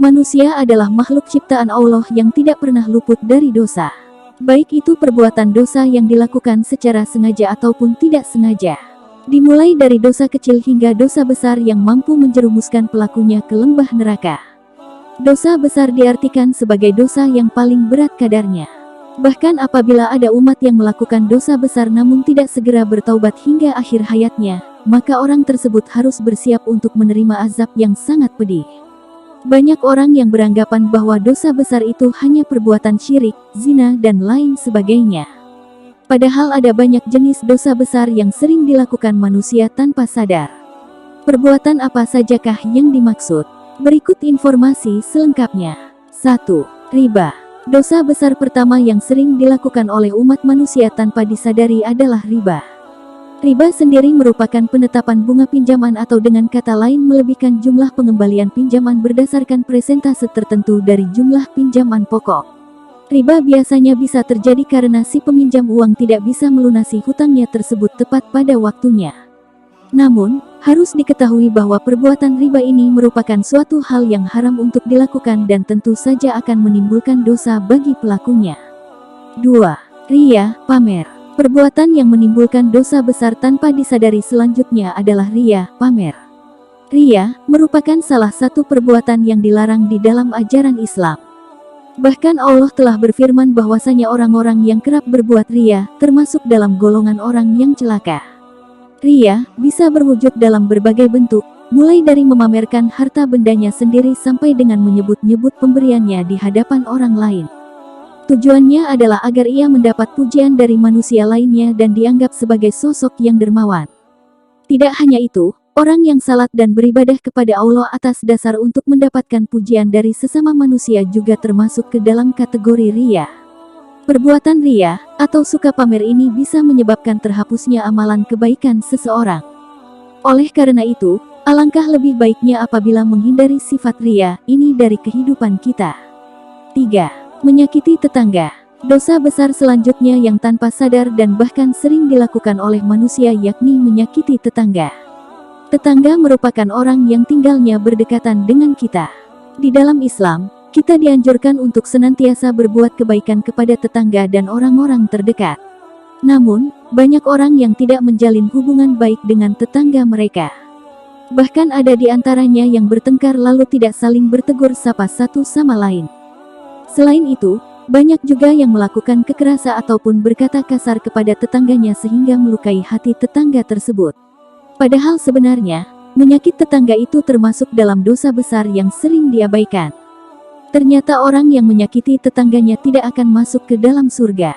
Manusia adalah makhluk ciptaan Allah yang tidak pernah luput dari dosa. Baik itu perbuatan dosa yang dilakukan secara sengaja ataupun tidak sengaja. Dimulai dari dosa kecil hingga dosa besar yang mampu menjerumuskan pelakunya ke lembah neraka. Dosa besar diartikan sebagai dosa yang paling berat kadarnya. Bahkan apabila ada umat yang melakukan dosa besar namun tidak segera bertaubat hingga akhir hayatnya, maka orang tersebut harus bersiap untuk menerima azab yang sangat pedih. Banyak orang yang beranggapan bahwa dosa besar itu hanya perbuatan syirik, zina, dan lain sebagainya. Padahal ada banyak jenis dosa besar yang sering dilakukan manusia tanpa sadar. Perbuatan apa sajakah yang dimaksud? Berikut informasi selengkapnya. 1. Riba. Dosa besar pertama yang sering dilakukan oleh umat manusia tanpa disadari adalah riba. Riba sendiri merupakan penetapan bunga pinjaman atau dengan kata lain melebihkan jumlah pengembalian pinjaman berdasarkan persentase tertentu dari jumlah pinjaman pokok. Riba biasanya bisa terjadi karena si peminjam uang tidak bisa melunasi hutangnya tersebut tepat pada waktunya. Namun, harus diketahui bahwa perbuatan riba ini merupakan suatu hal yang haram untuk dilakukan dan tentu saja akan menimbulkan dosa bagi pelakunya. 2. Riya, pamer. Perbuatan yang menimbulkan dosa besar tanpa disadari selanjutnya adalah riya, pamer. Riya merupakan salah satu perbuatan yang dilarang di dalam ajaran Islam. Bahkan Allah telah berfirman bahwasanya orang-orang yang kerap berbuat riya termasuk dalam golongan orang yang celaka. Riya bisa berwujud dalam berbagai bentuk, mulai dari memamerkan harta bendanya sendiri sampai dengan menyebut-nyebut pemberiannya di hadapan orang lain. Tujuannya adalah agar ia mendapat pujian dari manusia lainnya dan dianggap sebagai sosok yang dermawan. Tidak hanya itu, orang yang salat dan beribadah kepada Allah atas dasar untuk mendapatkan pujian dari sesama manusia juga termasuk ke dalam kategori riya. Perbuatan riya atau suka pamer ini bisa menyebabkan terhapusnya amalan kebaikan seseorang. Oleh karena itu, alangkah lebih baiknya apabila menghindari sifat riya ini dari kehidupan kita. 3. Menyakiti tetangga. Dosa besar selanjutnya yang tanpa sadar dan bahkan sering dilakukan oleh manusia yakni menyakiti tetangga. Tetangga merupakan orang yang tinggalnya berdekatan dengan kita. Di dalam Islam, kita dianjurkan untuk senantiasa berbuat kebaikan kepada tetangga dan orang-orang terdekat. Namun, banyak orang yang tidak menjalin hubungan baik dengan tetangga mereka. Bahkan ada di antaranya yang bertengkar lalu tidak saling bertegur sapa satu sama lain. Selain itu, banyak juga yang melakukan kekerasan ataupun berkata kasar kepada tetangganya sehingga melukai hati tetangga tersebut. Padahal sebenarnya, menyakiti tetangga itu termasuk dalam dosa besar yang sering diabaikan. Ternyata orang yang menyakiti tetangganya tidak akan masuk ke dalam surga.